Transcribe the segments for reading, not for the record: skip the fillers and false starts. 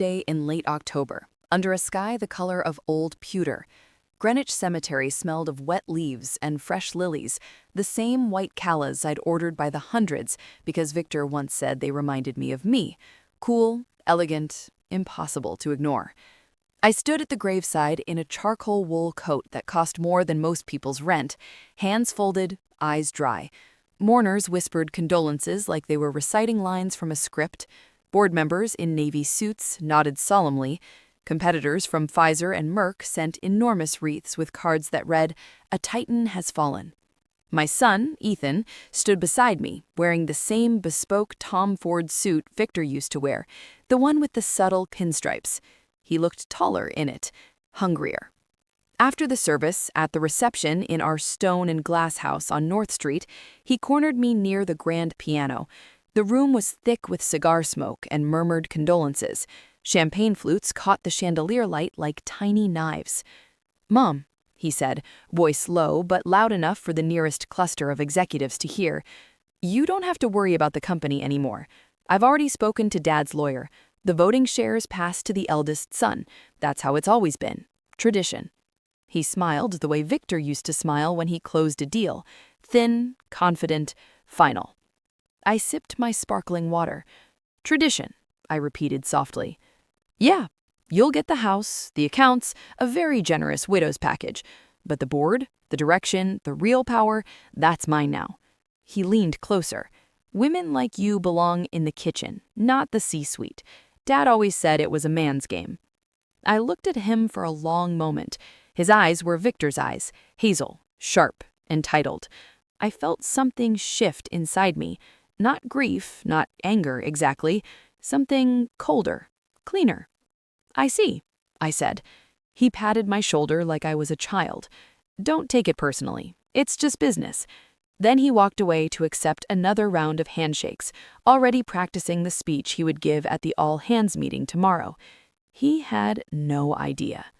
Day in late October, under a sky the color of old pewter. Greenwich Cemetery smelled of wet leaves and fresh lilies, the same white callas I'd ordered by the hundreds because Victor once said they reminded me of me. Cool, elegant, impossible to ignore. I stood at the graveside in a charcoal wool coat that cost more than most people's rent, hands folded, eyes dry. Mourners whispered condolences like they were reciting lines from a script. Board members in navy suits nodded solemnly. Competitors from Pfizer and Merck sent enormous wreaths with cards that read, "A Titan has fallen." My son, Ethan, stood beside me, wearing the same bespoke Tom Ford suit Victor used to wear, the one with the subtle pinstripes. He looked taller in it, hungrier. After the service, at the reception in our stone and glass house on North Street, he cornered me near the grand piano. The room was thick with cigar smoke and murmured condolences. Champagne flutes caught the chandelier light like tiny knives. "Mom," he said, voice low but loud enough for the nearest cluster of executives to hear, "you don't have to worry about the company anymore. I've already spoken to Dad's lawyer. The voting shares pass to the eldest son. That's how it's always been. Tradition." He smiled the way Victor used to smile when he closed a deal. Thin, confident, final. I sipped my sparkling water. "Tradition," I repeated softly. "Yeah, you'll get the house, the accounts, a very generous widow's package. But the board, the direction, the real power, that's mine now." He leaned closer. "Women like you belong in the kitchen, not the C-suite. Dad always said it was a man's game." I looked at him for a long moment. His eyes were Victor's eyes, hazel, sharp, entitled. I felt something shift inside me. Not grief, not anger exactly, something colder, cleaner. "I see," I said. He patted my shoulder like I was a child. "Don't take it personally. It's just business." Then he walked away to accept another round of handshakes, already practicing the speech he would give at the all-hands meeting tomorrow. He had no idea.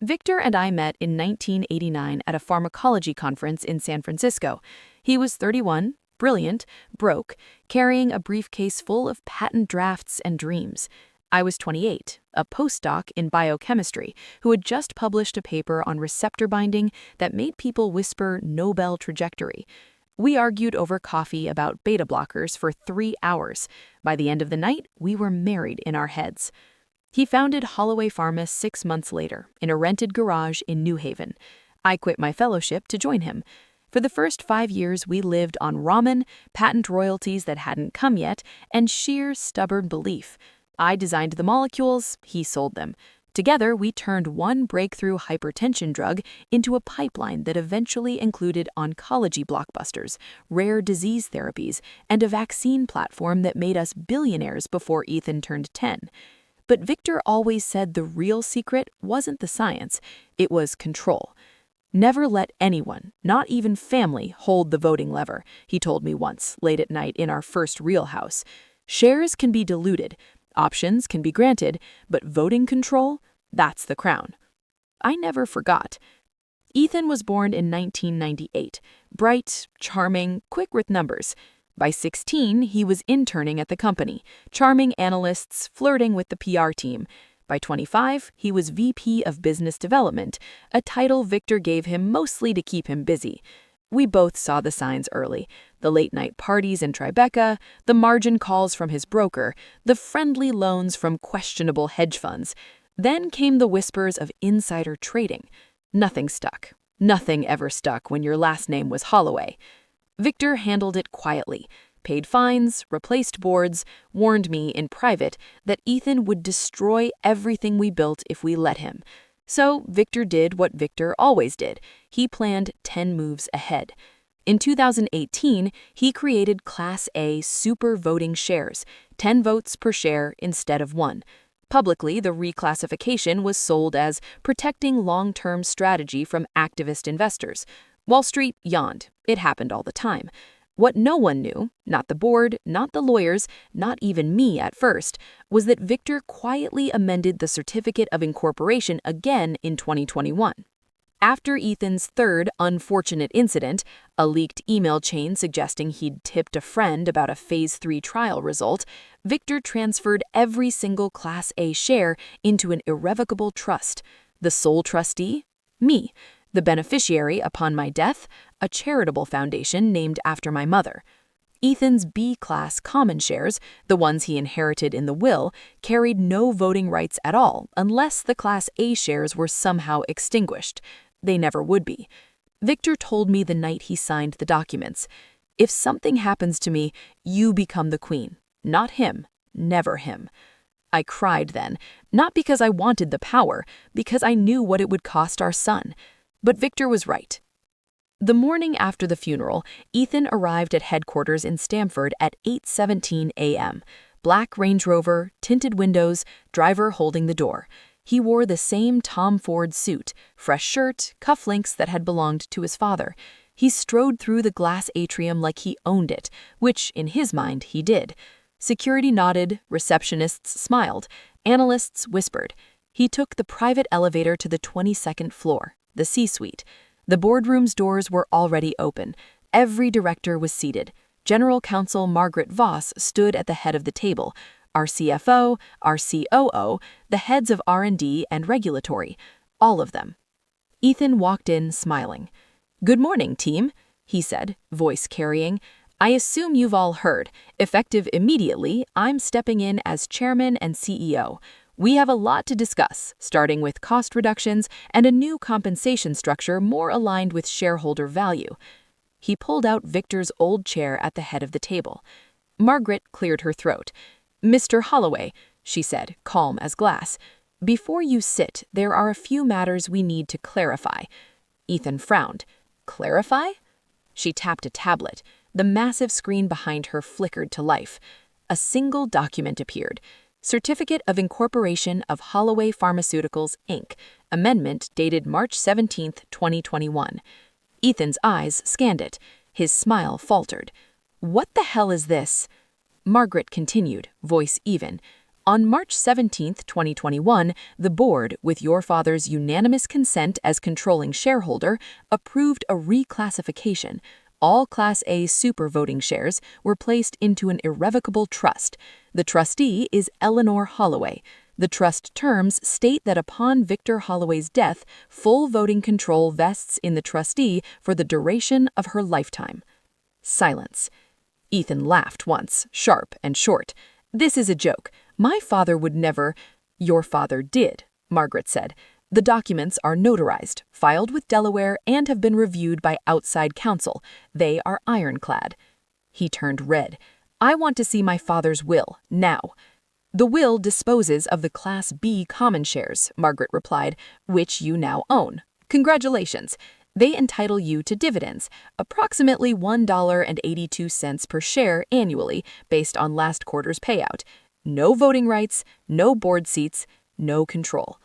Victor and I met in 1989 at a pharmacology conference in San Francisco. He was 31, brilliant, broke, carrying a briefcase full of patent drafts and dreams. I was 28, a postdoc in biochemistry who had just published a paper on receptor binding that made people whisper Nobel trajectory. We argued over coffee about beta blockers for 3 hours. By the end of the night, we were married in our heads. He founded Holloway Pharma 6 months later in a rented garage in New Haven. I quit my fellowship to join him. For the first 5 years, we lived on ramen, patent royalties that hadn't come yet, and sheer stubborn belief. I designed the molecules, he sold them. Together, we turned one breakthrough hypertension drug into a pipeline that eventually included oncology blockbusters, rare disease therapies, and a vaccine platform that made us billionaires before Ethan turned 10. But Victor always said the real secret wasn't the science, it was control. "Never let anyone, not even family, hold the voting lever," he told me once, late at night in our first real house. "Shares can be diluted, options can be granted, but voting control, that's the crown." I never forgot. Ethan was born in 1998, bright, charming, quick with numbers. By 16, he was interning at the company, charming analysts, flirting with the PR team. By 25, he was VP of Business Development, a title Victor gave him mostly to keep him busy. We both saw the signs early: the late-night parties in Tribeca, the margin calls from his broker, the friendly loans from questionable hedge funds. Then came the whispers of insider trading. Nothing stuck. Nothing ever stuck when your last name was Holloway. Victor handled it quietly, paid fines, replaced boards, warned me in private that Ethan would destroy everything we built if we let him. So Victor did what Victor always did. He planned 10 moves ahead. In 2018, he created Class A super voting shares, 10 votes per share instead of 1. Publicly, the reclassification was sold as protecting long-term strategy from activist investors. Wall Street yawned. It happened all the time. What no one knew, not the board, not the lawyers, not even me at first, was that Victor quietly amended the certificate of incorporation again in 2021. After Ethan's third unfortunate incident, a leaked email chain suggesting he'd tipped a friend about a Phase 3 trial result, Victor transferred every single Class A share into an irrevocable trust. The sole trustee? Me. The beneficiary upon my death? A charitable foundation named after my mother. Ethan's B-class common shares, the ones he inherited in the will, carried no voting rights at all unless the Class A shares were somehow extinguished. They never would be. Victor told me the night he signed the documents, "If something happens to me, you become the queen. Not him. Never him." I cried then, not because I wanted the power, because I knew what it would cost our son. But Victor was right. The morning after the funeral, Ethan arrived at headquarters in Stamford at 8:17 a.m. Black Range Rover, tinted windows, driver holding the door. He wore the same Tom Ford suit, fresh shirt, cufflinks that had belonged to his father. He strode through the glass atrium like he owned it, which, in his mind, he did. Security nodded, receptionists smiled, analysts whispered. He took the private elevator to the 22nd floor, the C-suite. The boardroom's doors were already open. Every director was seated. General Counsel Margaret Voss stood at the head of the table. Our CFO, our COO, the heads of R&D and regulatory, all of them. Ethan walked in smiling. "Good morning, team," he said, voice carrying. "I assume you've all heard. Effective immediately, I'm stepping in as chairman and CEO. We have a lot to discuss, starting with cost reductions and a new compensation structure more aligned with shareholder value." He pulled out Victor's old chair at the head of the table. Margaret cleared her throat. "Mr. Holloway," she said, calm as glass, "before you sit, there are a few matters we need to clarify." Ethan frowned. "Clarify?" She tapped a tablet. The massive screen behind her flickered to life. A single document appeared. Certificate of Incorporation of Holloway Pharmaceuticals, Inc., amendment dated March 17, 2021. Ethan's eyes scanned it. His smile faltered. "What the hell is this?" Margaret continued, voice even. "On March 17, 2021, the board, with your father's unanimous consent as controlling shareholder, approved a reclassification. All Class A super voting shares were placed into an irrevocable trust. The trustee is Eleanor Holloway. The trust terms state that upon Victor Holloway's death, full voting control vests in the trustee for the duration of her lifetime." Silence. Ethan laughed once, sharp and short. "This is a joke. My father would never—" "Your father did," Margaret said. "The documents are notarized, filed with Delaware, and have been reviewed by outside counsel. They are ironclad." He turned red. "I want to see my father's will, now." "The will disposes of the Class B common shares," Margaret replied, "which you now own. Congratulations. They entitle you to dividends, approximately $1.82 per share annually, based on last quarter's payout. No voting rights, no board seats, no control."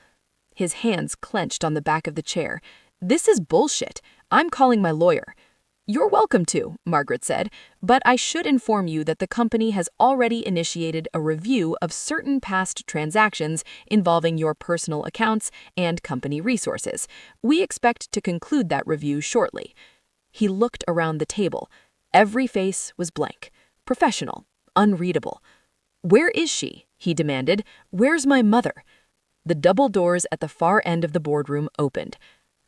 His hands clenched on the back of the chair. "This is bullshit. I'm calling my lawyer." "You're welcome to," Margaret said, "but I should inform you that the company has already initiated a review of certain past transactions involving your personal accounts and company resources. We expect to conclude that review shortly." He looked around the table. Every face was blank, professional, unreadable. "Where is she?" he demanded. "Where's my mother?" The double doors at the far end of the boardroom opened.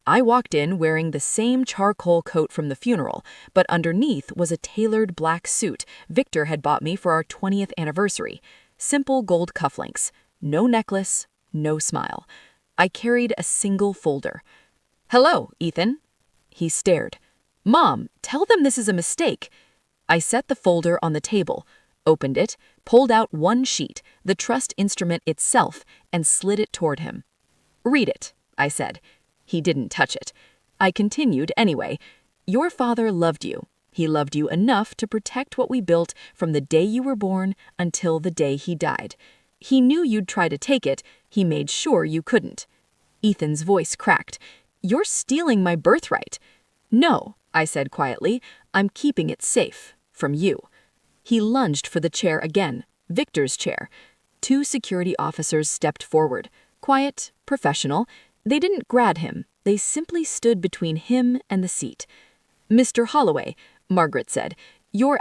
I walked in wearing the same charcoal coat from the funeral, but underneath was a tailored black suit Victor had bought me for our 20th anniversary. Simple gold cufflinks. No necklace, no smile. I carried a single folder. "Hello, Ethan." He stared. "Mom, tell them this is a mistake." I set the folder on the table, opened it, pulled out one sheet, the trust instrument itself, and slid it toward him. "Read it," I said. He didn't touch it. I continued anyway. "Your father loved you. He loved you enough to protect what we built from the day you were born until the day he died. He knew you'd try to take it. He made sure you couldn't." Ethan's voice cracked. "You're stealing my birthright." "No," I said quietly. "I'm keeping it safe. From you." He lunged for the chair again, Victor's chair. Two security officers stepped forward. Quiet, professional. They didn't grab him. They simply stood between him and the seat. "Mr. Holloway," Margaret said, "your